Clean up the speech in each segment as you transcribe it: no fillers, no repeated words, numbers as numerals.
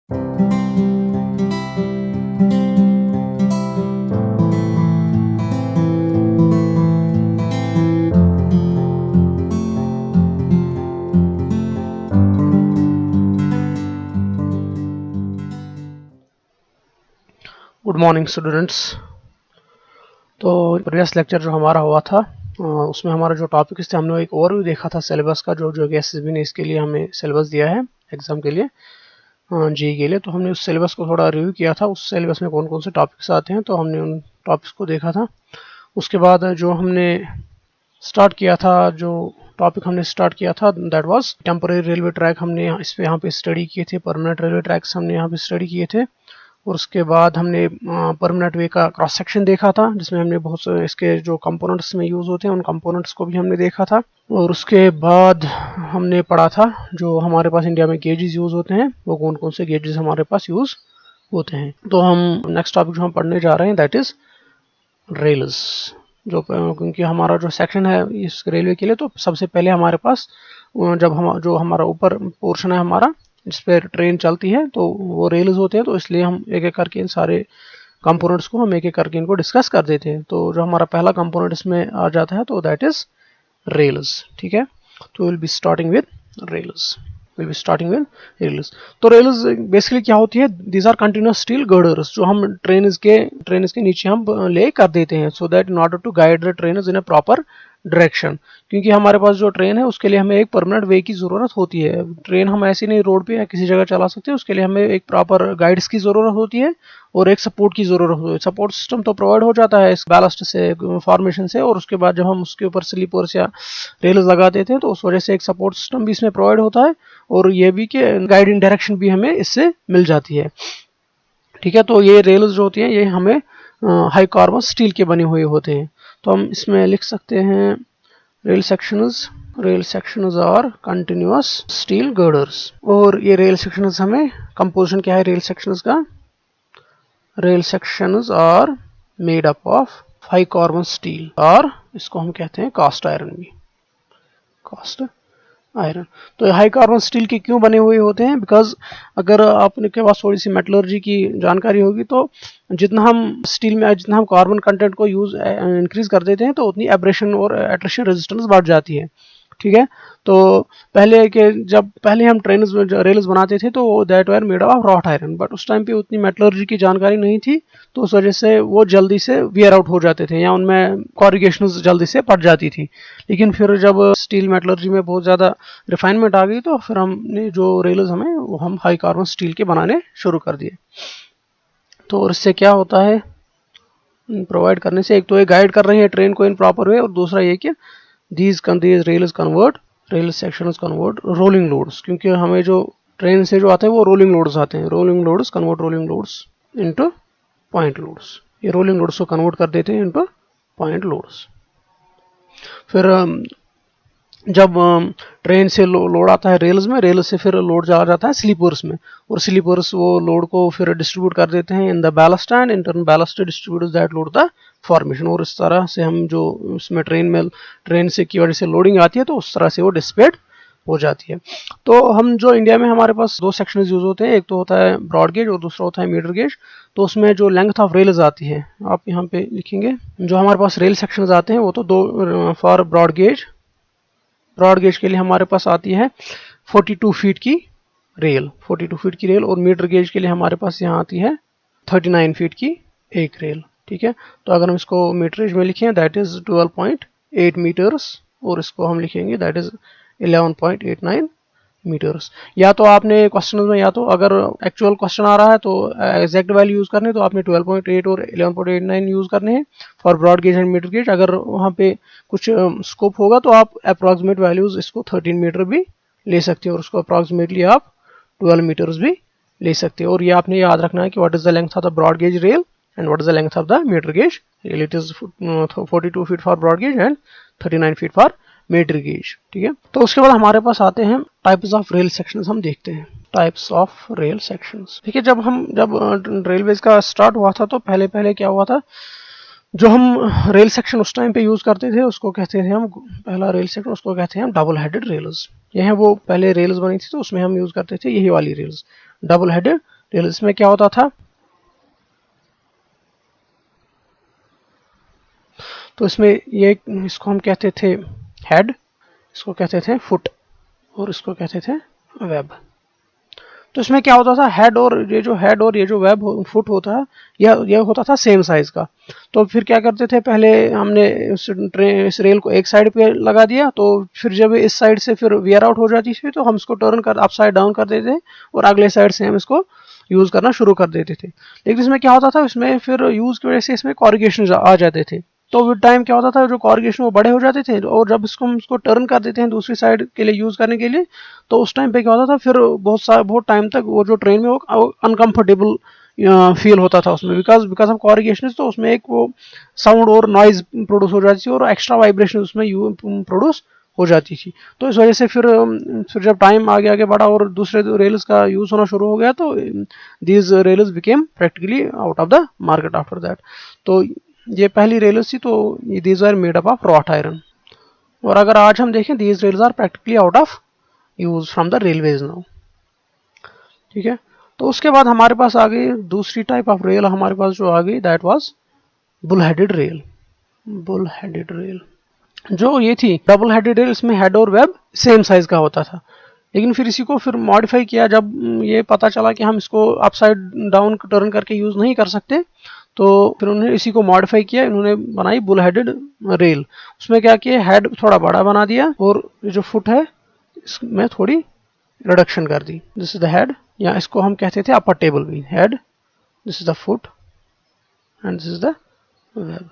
Good morning students. तो previous lecture जो हमारा हुआ था उसमें हमारा जो टॉपिक्स थे, हमने एक ओवरव्यू देखा था सिलेबस का, जो कि एसएसबी ने इसके लिए हमें सिलेबस दिया है एग्जाम के लिए, जी के लिए। तो हमने उस सिलेबस को थोड़ा रिव्यू किया था, उस सिलेबस में कौन कौन से टॉपिक्स आते हैं, तो हमने उन टॉपिक्स को देखा था। उसके बाद जो हमने स्टार्ट किया था, जो टॉपिक हमने स्टार्ट किया था, that was temporary railway track. हमने इस पे यहाँ पे स्टडी किए थे। परमानेंट रेलवे ट्रैक्स हमने यहाँ पे स्टडी किए थे। और उसके बाद हमने परमानेंट वे का क्रॉस सेक्शन देखा था, जिसमें हमने बहुत से इसके जो कंपोनेंट्स में यूज़ होते हैं उन कंपोनेंट्स को भी हमने देखा था। और उसके बाद हमने पढ़ा था जो हमारे पास इंडिया में गेजेस यूज़ होते हैं, वो कौन कौन से गेजेस हमारे पास यूज़ होते हैं। तो हम नेक्स्ट टॉपिक जो हम पढ़ने जा रहे हैं दैट इज़ रेल्स। जो क्योंकि हमारा जो सेक्शन है इस रेलवे के लिए, तो सबसे पहले हमारे पास जब हम जो हमारा ऊपर पोर्शन है हमारा जिस पर ट्रेन चलती है, तो वो रेल्स होते हैं। तो इसलिए हम एक एक करके इन सारे कंपोनेंट्स को हम एक एक करके इनको डिस्कस कर देते हैं। तो जो हमारा पहला कंपोनेंट इसमें आ जाता है तो दैट इज रेल्स। ठीक है, तो will be starting with rails. तो रेल्स बेसिकली क्या होती है? These are continuous steel girders जो हम ट्रेन के नीचे हम ले कर देते हैं, so that in order to guide the train in a proper direction. क्योंकि हमारे पास जो ट्रेन है उसके लिए हमें एक परमानेंट वे की ज़रूरत होती है। ट्रेन हम ऐसे नहीं रोड पे या किसी जगह चला सकते, उसके लिए हमें एक प्रॉपर गाइड्स की ज़रूरत होती है और एक सपोर्ट की ज़रूरत होती है। सपोर्ट सिस्टम तो प्रोवाइड हो जाता है इस बैलास्ट से, फॉर्मेशन से, और उसके बाद जब हम उसके ऊपर स्लीपर्स या रेल्स लगा देते हैं तो उस वजह से एक सपोर्ट सिस्टम भी इसमें प्रोवाइड होता है, और ये भी कि गाइड इन डायरेक्शन भी हमें इससे मिल जाती है। ठीक है, तो ये रेल्स जो होती हैं ये हमें हाई कार्बन स्टील के बने हुए होते हैं। तो हम इसमें लिख सकते हैं rail sections are continuous steel girders. और ये रेल सेक्शंस हमें कंपोजिशन क्या है रेल सेक्शंस का? Rail sections are made up of high carbon steel, और इसको हम कहते हैं कास्ट आयरन भी, कास्ट आयरन। तो हाई कार्बन स्टील के क्यों बने हुए होते हैं? बिकॉज अगर आपके पास थोड़ी सी मेटलर्जी की जानकारी होगी तो जितना हम कार्बन कंटेंट को इंक्रीज कर देते हैं तो उतनी एब्रेशन और एट्रिशन रेजिस्टेंस बढ़ जाती है। ठीक है, तो जब पहले हम रेल्स बनाते थे तो that were made of wrought iron, but उस टाइम पे उतनी मेटलर्जी की जानकारी नहीं थी, तो उस वजह से वो जल्दी से वियर आउट हो जाते थे या उनमें कॉरिगेशंस जल्दी से पड़ जाती थी। लेकिन फिर जब स्टील मेटलर्जी में बहुत ज़्यादा रिफाइनमेंट आ गई तो फिर हमने जो रेल्स हमें वो हम हाई कार्बन स्टील के बनाने शुरू कर दिए। तो इससे क्या होता है? प्रोवाइड करने से एक तो ये गाइड कर रही है ट्रेन को इन प्रॉपर वे, और दूसरा ये कि these rail sections convert rolling loads, क्योंकि हमें जो ट्रेन से जो आते हैं वो रोलिंग लोड्स आते हैं। Rolling loads convert rolling loads into point loads. ये रोलिंग लोड्स को कन्वर्ट कर देते हैं इनटू पॉइंट लोड्स। फिर जब ट्रेन से लोड आता है रेल से फिर लोड जा जाता है स्लीपर्स में, और स्लीपर्स वो लोड को फिर डिस्ट्रीब्यूट कर देते हैं in the ballast, and in turn ballast distribute that load the formation. और इस तरह से हम जो उसमें ट्रेन से की वजह से लोडिंग आती है तो उस तरह से वो डिसिपेट हो जाती है। तो हम जो इंडिया में हमारे पास दो सेक्शन यूज होते हैं, एक तो होता है ब्रॉड गेज और दूसरा होता है मीटर गेज। तो उसमें जो लेंथ ऑफ रेल्स आती है, आप यहाँ पे लिखेंगे जो हमारे पास रेल सेक्शन आते हैं वो तो दो फॉर ब्रॉड गेज के लिए हमारे पास आती है 42 फीट की रेल, 42 फीट की रेल। और मीटर गेज के लिए हमारे पास यहाँ आती है 39 फीट की एक रेल। ठीक है, तो अगर हम इसको मीटरेज में लिखें दैट इज 12.8 मीटर्स, और इसको हम लिखेंगे दैट इज 11.89 मीटर्स। या तो आपने क्वेश्चन में, या तो अगर एक्चुअल क्वेश्चन आ रहा है तो एग्जैक्ट वैल्यू यूज करने, तो आपने 12.8 और 11.89 यूज करने हैं for broad gauge and metre gauge. अगर वहाँ पे कुछ स्कोप होगा तो आप अप्रॉक्सीमेट वैल्यूज इसको 13 मीटर भी ले सकते हैं, और उसको अप्रॉक्सीमेटली आप 12 मीटर्स भी ले सकते हैं। और ये आपने याद रखना है कि what is the length of the broad gauge rail and what is the length of the metre gauge rail. It is 42 feet for broad gauge and 39 feet for metre gauge. ठीक है, तो उसके बाद हमारे पास आते हैं टाइप्स ऑफ रेल सेक्शंस। हम देखते हैं टाइप्स ऑफ रेल सेक्शंस। ठीक है, जब रेलवेज का स्टार्ट हुआ था तो पहले क्या हुआ था, जो हम रेल सेक्शन उस टाइम पे यूज करते थे उसको कहते थे हम, पहला रेल सेक्शन उसको कहते हैं हम डबल हेडेड रेल्स। ये है वो पहले रेल्स बनी थी तो उसमें हम यूज करते थे यही वाली रेल्स, डबल हेडेड रेल। इसमें क्या होता था, तो इसमें ये इसको हम कहते थे हेड, इसको कहते थे फुट, और इसको कहते थे वेब। तो इसमें क्या होता था, हेड और ये जो वेब फुट होता है, यह होता था सेम साइज का। तो फिर क्या करते थे, पहले हमने इस रेल को एक साइड पे लगा दिया, तो फिर जब इस साइड से फिर वियर आउट हो जाती थी तो हम इसको टर्न कर अपसाइड डाउन कर देते थे और अगले साइड से हम इसको यूज करना शुरू कर देते थे। लेकिन इसमें क्या होता था, इसमें फिर यूज की वजह से इसमें कॉरिगेशन आ जाते थे। तो विद टाइम क्या होता था, जो कॉरिगेशन वो बड़े हो जाते थे, और जब हम इसको टर्न कर देते हैं दूसरी साइड के लिए यूज करने के लिए, तो उस टाइम पे क्या होता था, फिर बहुत टाइम तक वो जो ट्रेन में वो अनकंफर्टेबल फील होता था उसमें, बिकॉज ऑफ कॉरिगेशन। तो उसमें एक वो साउंड और नॉइज प्रोड्यूस हो जाती थी और एक्स्ट्रा वाइब्रेशन उसमें प्रोड्यूस हो जाती थी। तो इस वजह से फिर जब टाइम आगे आगे बढ़ा और दूसरे रेल्स का यूज होना शुरू हो गया, तो these rails became practically out of the market after that. तो ये पहली रेल्स थी, तो these are made up of wrought iron. और अगर आज हम देखें, these rails are practically out of use from the railways now. ठीक है, तो उसके बाद हमारे पास आ गई दूसरी टाइप ऑफ रेल, हमारे पास जो आ गई, that was bull headed rail. Bull headed rail जो ये थी डबल हेडेड रेल, इसमें हेड और वेब सेम साइज का होता था। लेकिन फिर इसी को फिर मॉडिफाई किया, जब ये पता चला कि हम इसको अपसाइड डाउन टर्न करके यूज नहीं कर सकते, तो फिर उन्होंने इसी को मॉडिफाई किया, इन्होंने बनाई बुल हेडेड रेल। उसमें क्या किया, हेड थोड़ा बड़ा बना दिया और जो फुट है इसमें थोड़ी रिडक्शन कर दी। दिस इज द हेड, या इसको हम कहते थे अपर टेबल भी head, this is the foot and this is the web.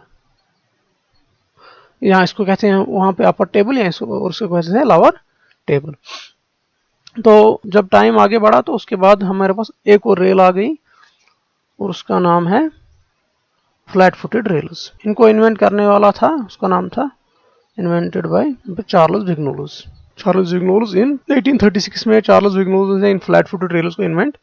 यहाँ इसको कहते हैं वहां पे अपर टेबल, या उसको कहते हैं लोअर टेबल। तो जब टाइम आगे बढ़ा तो उसके बाद हमारे पास एक और रेल आ गई और उसका नाम है फ्लैट फुटेड रेल्स। इनको इन्वेंट करने वाला था, उसका नाम था invented by Charles Vignoles. Charles Vignoles in 1836 में चार्ल्स विग्नोलस ने इन फ्लैट फुटेड रेल्स को इन्वेंट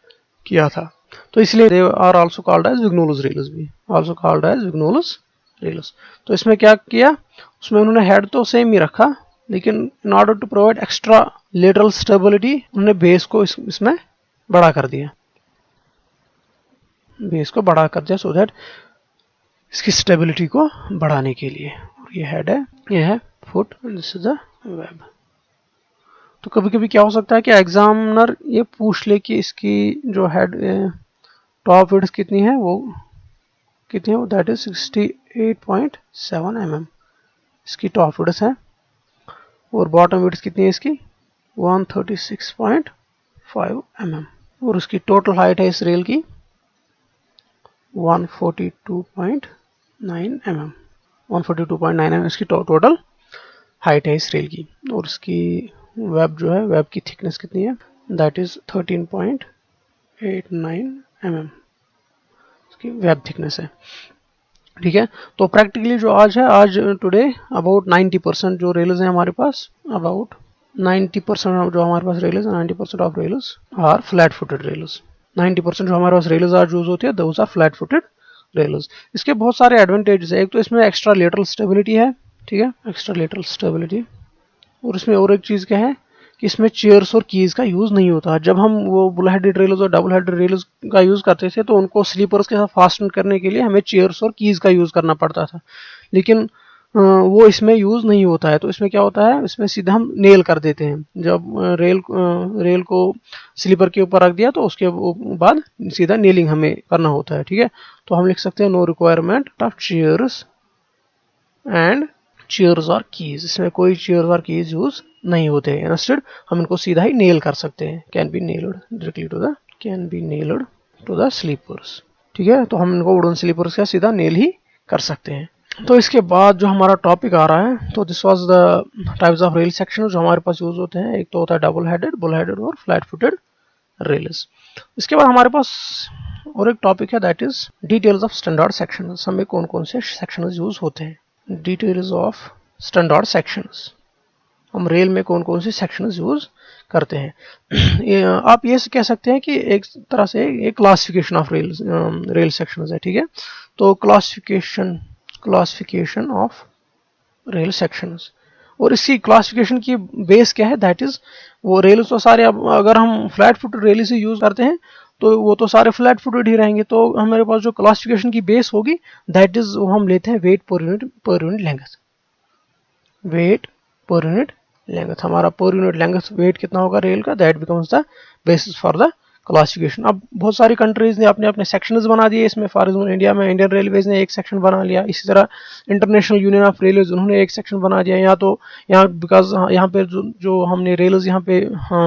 किया था। तो इसलिए they are also called as Vignoles rails, भी also called as Vignoles rails. तो इसमें क्या किया, उसमें उन्होंने हेड तो सेम ही रखा, लेकिन in order to provide extra lateral stability उन्होंने बेस को इसमें बड़ा कर दिया, बेस को बड़ा कर दिया, सो दैट इसकी स्टेबिलिटी को बढ़ाने के लिए। और ये हेड है, ये है foot, this is the web. तो कभी कभी क्या हो सकता है कि एग्जामिनर ये पूछ ले कि इसकी जो हेड टॉप विड्थ कितनी है, वो दैट इज 68.7 mm इसकी टॉप विड्थ है, और बॉटम विड्थ कितनी है इसकी 136.5 mm, और उसकी टोटल हाइट है इस रेल की 142.9 mm। 142.9 mm इसकी टोटल हाइट है इस रेल की। और इसकी वेब जो है, वेब की थिकनेस कितनी है, दैट इज 13.89 mm इसकी वेब थिकनेस है। ठीक है, तो प्रैक्टिकली जो आज है, आज टुडे अबाउट 90% जो रेल्स हैं हमारे पास, अबाउट 90% जो हमारे पास रेल्स है, 90% of rails are flat footed rails. 90% जो हमारे पास रेल्स आज यूज होती है, those are flat footed rails. इसके बहुत सारे एडवांटेजेस है। एक तो इसमें एक्स्ट्रा लेटरल स्टेबिलिटी है, ठीक है, एक्स्ट्रा लेटरल स्टेबिलिटी। और इसमें और एक चीज़ क्या है कि इसमें चेयर्स और कीज का यूज़ नहीं होता। जब हम वो बुल हेडेड रेल्स और डबल हेडेड रेल्स का यूज़ करते थे, तो उनको स्लीपर्स के साथ फास्टन करने के लिए हमें चेयर्स और कीज का यूज़ करना पड़ता था, लेकिन वो इसमें यूज़ नहीं होता है। तो इसमें क्या होता है, इसमें सीधा हम नेल कर देते हैं। जब रेल को स्लीपर के ऊपर रख दिया, तो उसके बाद सीधा नेलिंग हमें करना होता है। ठीक है, तो हम लिख सकते हैं no requirement of chairs and chairs और कीज। इसमें कोई चेयर्स और कीज यूज नहीं होते हैं। इंस्टेड हम इनको सीधा ही नेल कर सकते हैं, can be nailed directly to the sleepers. ठीक है, तो हम इनको वुडन स्लीपर्स का सीधा नेल ही कर सकते हैं। तो इसके बाद जो हमारा टॉपिक आ रहा है, तो this was the types of rail section जो हमारे पास यूज होते हैं। एक तो होता है डबल हेडेड, बुल हेडेड और फ्लैट फुटेड रेल्स। इसके बाद हमारे पास और एक टॉपिक है, that is details of standard sections. हमें कौन कौन से सेक्शंस यूज होते हैं, डिटेल्स ऑफ स्टैंडर्ड सेक्शंस। हम रेल में कौन कौन से सेक्शंस यूज करते हैं। आप ये कह सकते हैं कि एक तरह से एक क्लासिफिकेशन ऑफ रेल सेक्शंस है। ठीक है, तो क्लासिफिकेशन ऑफ रेल सेक्शंस, और इसकी क्लासिफिकेशन की बेस क्या है, दैट इज वो रेल तो सारे, अब अगर हम फ्लैट फुट रेल से यूज करते हैं, तो वो तो सारे फ्लैट फुटेड ही रहेंगे। तो हमारे पास जो क्लासिफिकेशन की बेस होगी दैट इज वो हम लेते हैं weight per unit length. Weight per unit length, हमारा पर यूनिट लेंथ वेट कितना होगा रेल का, that becomes the basis for the classification. अब बहुत सारी कंट्रीज ने अपने अपने सेक्शंस बना दिए इसमें। फॉर एग्जाम्पल इंडिया में इंडियन रेलवेज ने एक सेक्शन बना लिया, इसी तरह इंटरनेशनल यूनियन ऑफ रेलवेज उन्होंने एक सेक्शन बना दिया। या तो यहाँ बिकॉज यहाँ पे जो हमने रेलवेज यहाँ पे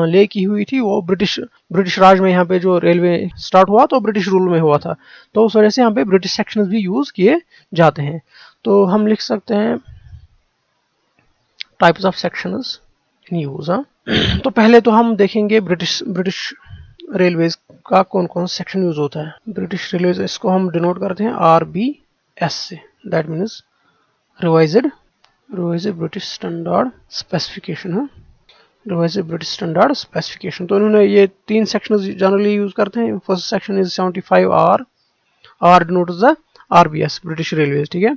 ले की हुई थी वो ब्रिटिश राज में यहाँ पे जो रेलवे स्टार्ट हुआ तो ब्रिटिश रूल में हुआ था, तो उस वजह से यहाँ पे ब्रिटिश सेक्शन भी यूज किए जाते हैं। तो हम लिख सकते हैं types of sections in use. तो पहले तो हम देखेंगे ब्रिटिश रेलवेज का कौन कौन सा सेक्शन यूज होता है। ब्रिटिश रेलवेज, इसको हम डिनोट करते हैं RBS से, that means revised British standard specification है, रिवाइज्ड ब्रिटिश स्टैंडर्ड स्पेसिफिकेशन। तो इन्होंने ये 3 सेक्शन जनरली यूज करते हैं। First section is 75R, R denotes the RBS British railways, ठीक है।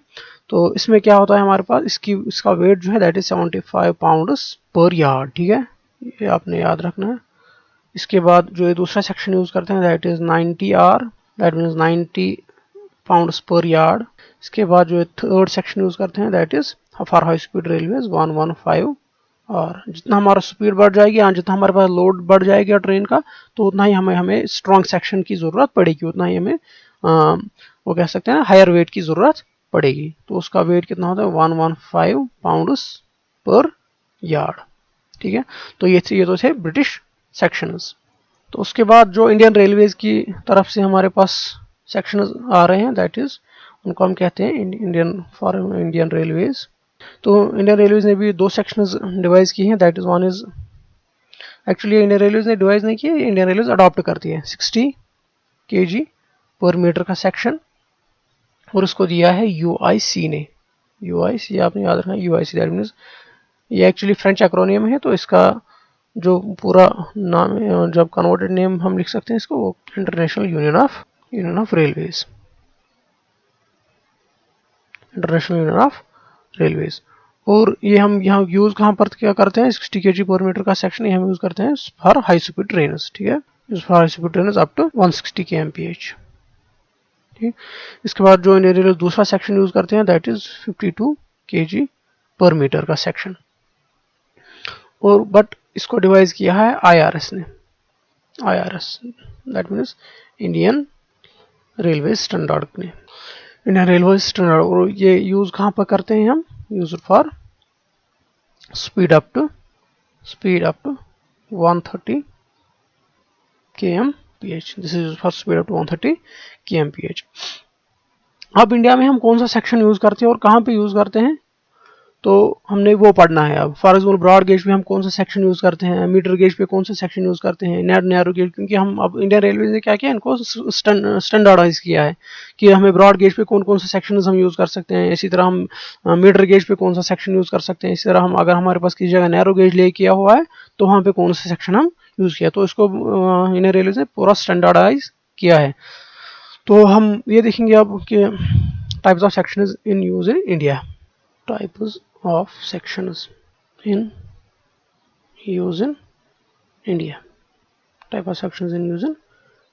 तो इसमें क्या होता है हमारे पास, इसका वेट जो है दैट इज 75 पाउंड्स पर यार्ड, ठीक है, ये आपने याद रखना है। इसके बाद जो ये दूसरा सेक्शन यूज करते हैं that is 90R, that means 90 pounds पर यार्ड। इसके बाद जो थर्ड सेक्शन यूज करते हैं that is for high speed railways 115। और जितना हमारा स्पीड बढ़ जाएगी, जितना हमारे पास लोड बढ़ जाएगा ट्रेन का, तो उतना ही हमें स्ट्रॉन्ग सेक्शन की जरूरत पड़ेगी, उतना ही हमें वो कह सकते हैं ना हायर वेट की जरूरत पड़ेगी। तो उसका वेट कितना होता है 115 पाउंड्स पर यार्ड, ठीक है। तो ये तो थे ब्रिटिश सेक्शंस। तो उसके बाद जो इंडियन रेलवेज की तरफ से हमारे पास सेक्शंस आ रहे हैं दैट इज उनको हम कहते हैं इंडियन रेलवेज। तो इंडियन रेलवेज ने भी 2 सेक्शंस डिवाइस की हैं, that is one is actually Indian railways ने डिवाइस नहीं की है, इंडियन रेलवेज अडॉप्ट करती है 60 kg पर मीटर का सेक्शन, और उसको दिया है UIC ने। UIC आपने याद रखना, UIC दैट मीन्स ये एक्चुअली फ्रेंच एक्रोनियम है, तो इसका जो पूरा नाम है, जब कन्वर्टेड नेम हम लिख सकते हैं इसको, वो international union of railways, international union of railways. और ये हम यहाँ यूज कहाँ पर क्या करते हैं, 60 kg पर मीटर का सेक्शन ये हम यूज करते हैं फॉर हाई स्पीड ट्रेन्स, ठीक है, for high speed trains up to 160 kmph, ठीक। इसके बाद जो इंडियन रेलवे दूसरा सेक्शन यूज करते हैं that is 52 kg per metre का सेक्शन, और बट इसको डिवाइस किया है IRS ने, IRS that means Indian railway standard ने, इंडियन रेलवे स्टैंडर्ड। और ये यूज कहाँ पर करते हैं हम, use for speed up to 130 kmph, this is for speed up to 130 kmph। अब इंडिया में हम कौन सा सेक्शन यूज करते हैं और कहाँ पे यूज करते हैं, तो हमने वो पढ़ना है। अब फॉर एग्जाम्पल ब्रॉड गेज पे हम कौन सा सेक्शन यूज करते हैं, मीटर गेज पे कौन सा सेक्शन यूज करते हैं, नैरो गेज, क्योंकि हम अब इंडियन रेलवे ने क्या किया, इनको स्टैंडर्डाइज किया है कि हमें ब्रॉड गेज पे कौन कौन सा सेक्शन हम यूज कर सकते हैं, इसी तरह हम मीटर गेज पे कौन सा सेक्शन यूज कर सकते हैं, इसी तरह हम अगर हमारे पास किसी जगह नैरो गेज ले किया हुआ है तो वहाँ पे कौन सा सेक्शन हम यूज किया, तो इसको इंडियन रेलवे ने पूरा स्टैंडर्डाइज किया है। तो हम ये देखेंगे अब कि types of section in use in India, types of sections in use in India, type of sections in use in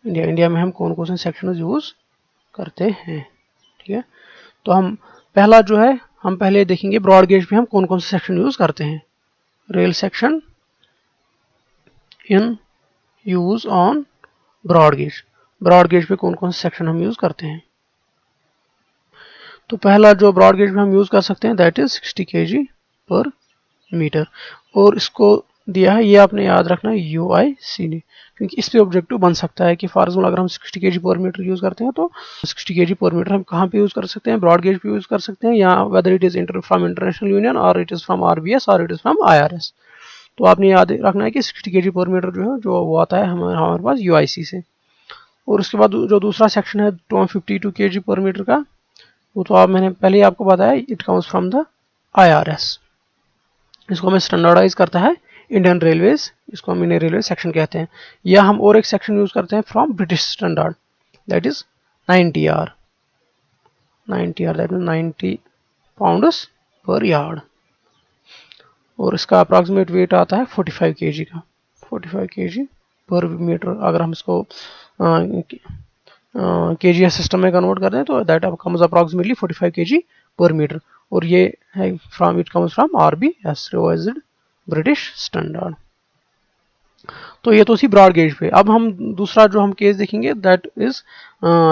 India। India में हम कौन कौन से सेक्शंस यूज करते हैं, ठीक है। तो हम पहला जो है हम पहले देखेंगे ब्रॉड गेज पे हम कौन कौन से सेक्शन यूज करते हैं। Rail section in use on broad gauge पे कौन कौन से सेक्शन हम यूज करते हैं। तो पहला जो ब्रॉड गेज में हम यूज कर सकते हैं that is 60 kg per metre, और इसको दिया है, ये आपने याद रखना है UIC ने, क्योंकि इस पे ऑब्जेक्टिव बन सकता है कि फॉर एग्जाम्पल अगर हम 60 kg पर मीटर यूज करते हैं तो 60 kg पर मीटर हम कहाँ पे यूज कर सकते हैं, ब्रॉड गेज पे यूज कर सकते हैं, या whether it is from international union और इट इज फ्रॉम RBS और इट इज फ्रॉम IRS। तो आपने याद रखना है कि 60 kg पर मीटर जो है जो वो आता है हमारे पास UIC से। और उसके बाद जो दूसरा सेक्शन है 52 kg पर मीटर का, वो तो मैंने पहले ही आपको बताया, it comes from the IRS। इसको हमें स्टैंडर्डाइज करता है इंडियन रेलवेज, इसको हम इंडियन रेलवे सेक्शन कहते हैं। या हम और एक सेक्शन यूज करते हैं from British standard that is 90R, that mean 90 pounds पर यार्ड, और इसका अप्रॉक्सीमेट वेट आता है 45 kg का, 45 kg पर मीटर। अगर हम इसको kgs सिस्टम में कन्वर्ट कर दें तो that comes approximately 45 kg per metre, और ये है from it comes from RBS revised British standard. तो ये तो सी ब्रॉड गेज पे। अब हम दूसरा जो हम केस देखेंगे that is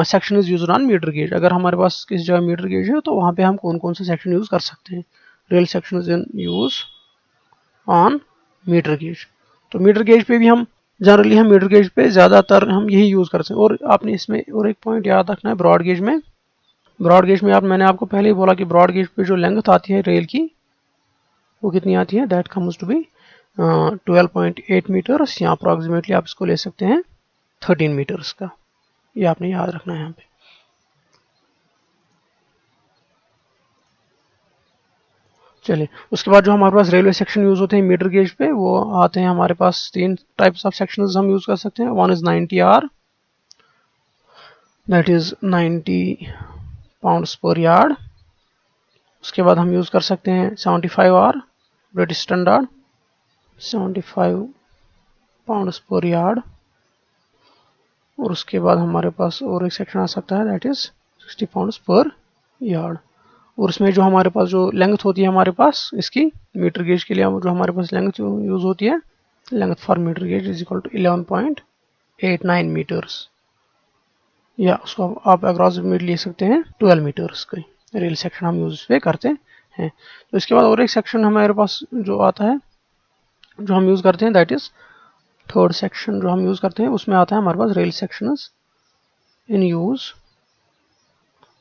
section is used on metre gauge. अगर हमारे पास किसी जगह मीटर गेज है तो वहाँ पे हम कौन कौन से सेक्शन यूज कर सकते हैं। Real section is in use on metre gauge. तो मीटर गेज पे भी हम जनरली हम मीटर गेज पे ज़्यादातर हम यही यूज़ करते हैं। और आपने इसमें और एक पॉइंट याद रखना है, ब्रॉड गेज में, ब्रॉड गेज में मैंने आपको पहले ही बोला कि ब्रॉड गेज पे जो लेंथ आती है रेल की वो कितनी आती है, that comes to be 12.8 metres, या अप्रॉक्सीमेटली आप इसको ले सकते हैं 13 मीटर्स का। ये आपने याद रखना है यहाँ पे। चलिए, उसके बाद जो हमारे पास रेलवे सेक्शन यूज होते हैं मीटर गेज पे वो आते हैं हमारे पास 3 टाइप्स ऑफ सेक्शंस हम यूज कर सकते हैं। One is 90R, that is 90 pounds पर यार्ड। उसके बाद हम यूज कर सकते हैं 75R ब्रिटिश स्टैंडर्ड, 75 पाउंड्स पर यार्ड। और उसके बाद हमारे पास और एक सेक्शन आ सकता है दैट इज 60 पाउंड्स पर यार्ड। और इसमें जो हमारे पास जो लेंथ होती है हमारे पास इसकी मीटर गेज के लिए जो हमारे पास लेंथ यूज होती है, length for metre gauge is equal to 11.89 metres, या उसको आप अप्रॉक्सीमेट ले सकते हैं 12 मीटर्स का रेल सेक्शन हम यूज पे करते हैं। तो इसके बाद और एक सेक्शन हमारे पास जो आता है जो हम यूज करते हैं दैट इज थर्ड सेक्शन जो हम यूज करते हैं, उसमें आता है हमारे पास rail sections in use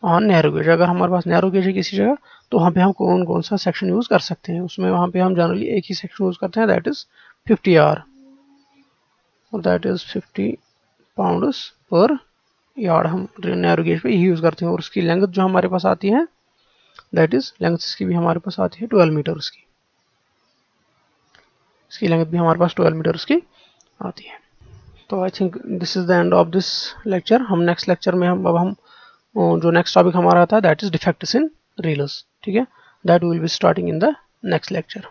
on narrow gauge. अगर हमारे पास नैरो गेज है किसी जगह तो वहाँ पे हम कौन कौन सा सेक्शन यूज कर सकते हैं। उसमें वहाँ पे हम जनरली एक ही सेक्शन यूज करते हैं दैट इज 50R, और दैट इज 50 पाउंड्स पर यार्ड। हम नैरो गेज पे यही यूज करते हैं। और उसकी लेंथ जो हमारे पास आती है दैट इज लेंथ इसकी भी हमारे पास आती है 12 मीटर्स की। इसकी लेंथ भी हमारे पास 12 मीटर्स की आती है। तो I think this is the end of this lecture. हम नेक्स्ट लेक्चर में हम जो नेक्स्ट टॉपिक हमारा आता है दैट इज डिफेक्ट्स इन रेलर्स, ठीक है, that will be starting in the next lecture.